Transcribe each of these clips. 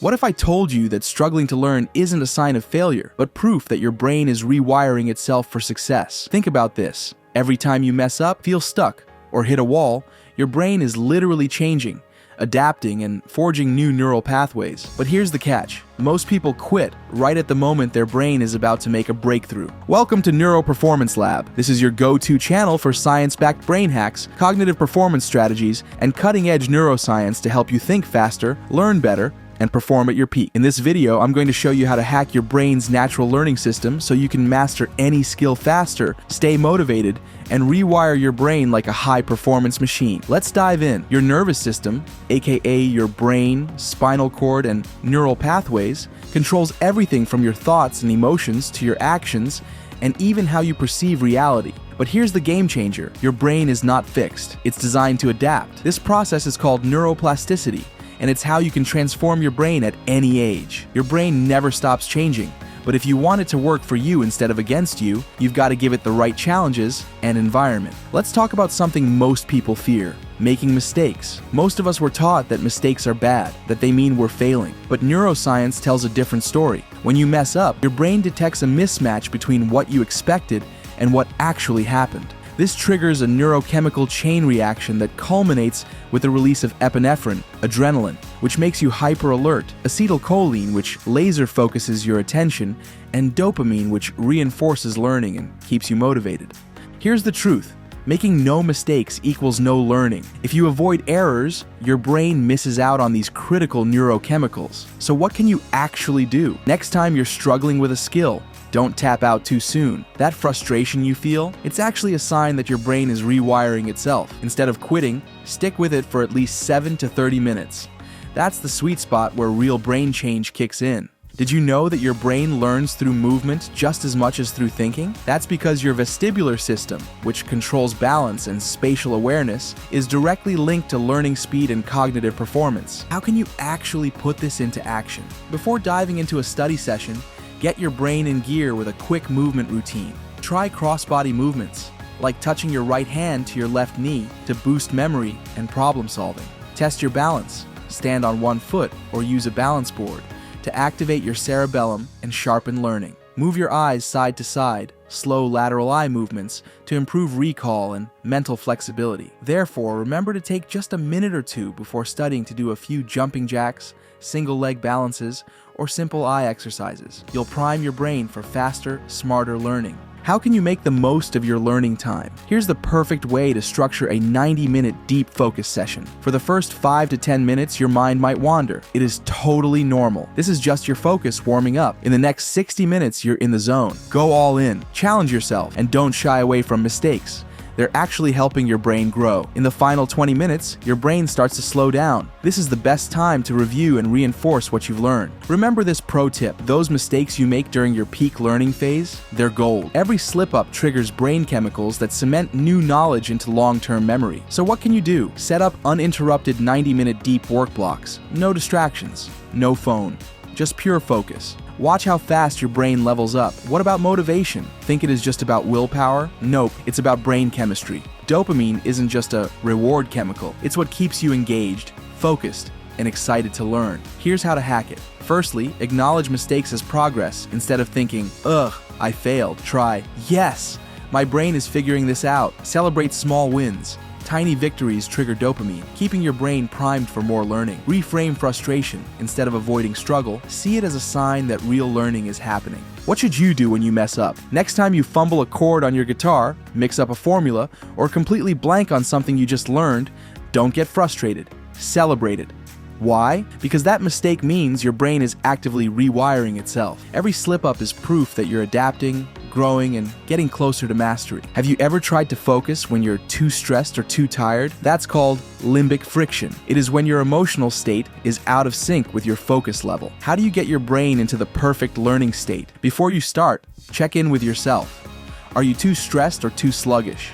What if I told you that struggling to learn isn't a sign of failure, but proof that your brain is rewiring itself for success? Think about this. Every time you mess up, feel stuck, or hit a wall, your brain is literally changing, adapting, and forging new neural pathways. But here's the catch. Most people quit right at the moment their brain is about to make a breakthrough. Welcome to NeuroPerformanceLab. This is your go-to channel for science-backed brain hacks, cognitive performance strategies, and cutting-edge neuroscience to help you think faster, learn better, and perform at your peak. In this video, I'm going to show you how to hack your brain's natural learning system so you can master any skill faster, stay motivated, and rewire your brain like a high-performance machine. Let's dive in. Your nervous system, aka your brain, spinal cord, and neural pathways, controls everything from your thoughts and emotions to your actions, and even how you perceive reality. But here's the game changer. Your brain is not fixed. It's designed to adapt. This process is called neuroplasticity, and it's how you can transform your brain at any age. Your brain never stops changing, but if you want it to work for you instead of against you, you've got to give it the right challenges and environment. Let's talk about something most people fear: making mistakes. Most of us were taught that mistakes are bad, that they mean we're failing. But neuroscience tells a different story. When you mess up, your brain detects a mismatch between what you expected and what actually happened. This triggers a neurochemical chain reaction that culminates with the release of epinephrine, adrenaline, which makes you hyper-alert, acetylcholine, which laser focuses your attention, and dopamine, which reinforces learning and keeps you motivated. Here's the truth. Making no mistakes equals no learning. If you avoid errors, your brain misses out on these critical neurochemicals. So what can you actually do? Next time you're struggling with a skill, don't tap out too soon. That frustration you feel, it's actually a sign that your brain is rewiring itself. Instead of quitting, stick with it for at least 7 to 30 minutes. That's the sweet spot where real brain change kicks in. Did you know that your brain learns through movement just as much as through thinking? That's because your vestibular system, which controls balance and spatial awareness, is directly linked to learning speed and cognitive performance. How can you actually put this into action? Before diving into a study session, get your brain in gear with a quick movement routine. Try cross-body movements, like touching your right hand to your left knee to boost memory and problem solving. Test your balance. Stand on one foot or use a balance board to activate your cerebellum and sharpen learning. Move your eyes side to side, slow lateral eye movements to improve recall and mental flexibility. Therefore, remember to take just a minute or two before studying to do a few jumping jacks, single leg balances, or simple eye exercises. You'll prime your brain for faster, smarter learning. How can you make the most of your learning time? Here's the perfect way to structure a 90-minute deep focus session. For the first 5 to 10 minutes, your mind might wander. It is totally normal. This is just your focus warming up. In the next 60 minutes, you're in the zone. Go all in, challenge yourself, and don't shy away from mistakes. They're actually helping your brain grow. In the final 20 minutes, your brain starts to slow down. This is the best time to review and reinforce what you've learned. Remember this pro tip: those mistakes you make during your peak learning phase, they're gold. Every slip-up triggers brain chemicals that cement new knowledge into long-term memory. So what can you do? Set up uninterrupted 90-minute deep work blocks. No distractions, no phone, just pure focus. Watch how fast your brain levels up. What about motivation? Think it is just about willpower? Nope, it's about brain chemistry. Dopamine isn't just a reward chemical. It's what keeps you engaged, focused, and excited to learn. Here's how to hack it. Firstly, acknowledge mistakes as progress. Instead of thinking, "Ugh, I failed," try, "Yes, my brain is figuring this out." Celebrate small wins. Tiny victories trigger dopamine, keeping your brain primed for more learning. Reframe frustration. Instead of avoiding struggle, see it as a sign that real learning is happening. What should you do when you mess up? Next time you fumble a chord on your guitar, mix up a formula, or completely blank on something you just learned, don't get frustrated. Celebrate it. Why? Because that mistake means your brain is actively rewiring itself. Every slip-up is proof that you're adapting, growing, and getting closer to mastery. Have you ever tried to focus when you're too stressed or too tired? That's called limbic friction. It is when your emotional state is out of sync with your focus level. How do you get your brain into the perfect learning state? Before you start, check in with yourself. Are you too stressed or too sluggish?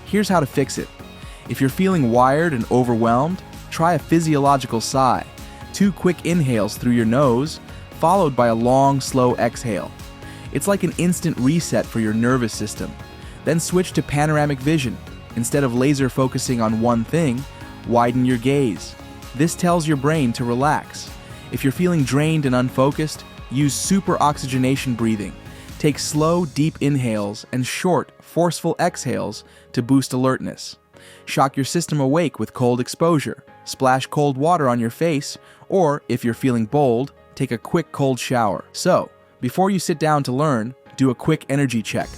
Here's how to fix it. If you're feeling wired and overwhelmed, try a physiological sigh. 2 quick inhales through your nose, followed by a long, slow exhale. It's like an instant reset for your nervous system. Then switch to panoramic vision. Instead of laser focusing on one thing, widen your gaze. This tells your brain to relax. If you're feeling drained and unfocused, use super oxygenation breathing. Take slow, deep inhales and short, forceful exhales to boost alertness. Shock your system awake with cold exposure. Splash cold water on your face, or if you're feeling bold, take a quick cold shower. So, before you sit down to learn, do a quick energy check.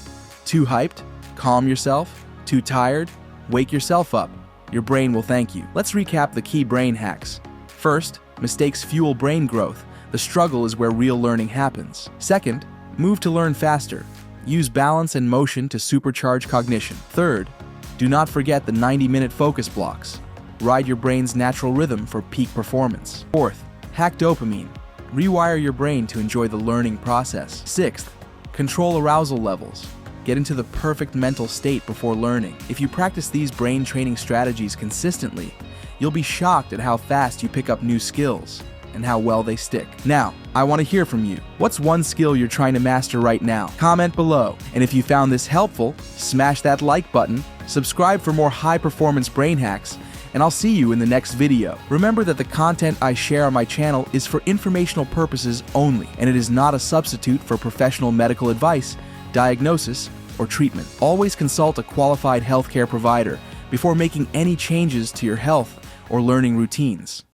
Too hyped? Calm yourself. Too tired? Wake yourself up. Your brain will thank you. Let's recap the key brain hacks. First, mistakes fuel brain growth. The struggle is where real learning happens. Second, move to learn faster. Use balance and motion to supercharge cognition. Third, do not forget the 90-minute focus blocks. Ride your brain's natural rhythm for peak performance. Fourth, hack dopamine. Rewire your brain to enjoy the learning process. Sixth, control arousal levels. Get into the perfect mental state before learning. If you practice these brain training strategies consistently, you'll be shocked at how fast you pick up new skills and how well they stick. Now, I want to hear from you. What's one skill you're trying to master right now? Comment below. And if you found this helpful, smash that like button, subscribe for more high-performance brain hacks, and I'll see you in the next video. Remember that the content I share on my channel is for informational purposes only, and it is not a substitute for professional medical advice, diagnosis, or treatment. Always consult a qualified healthcare provider before making any changes to your health or learning routines.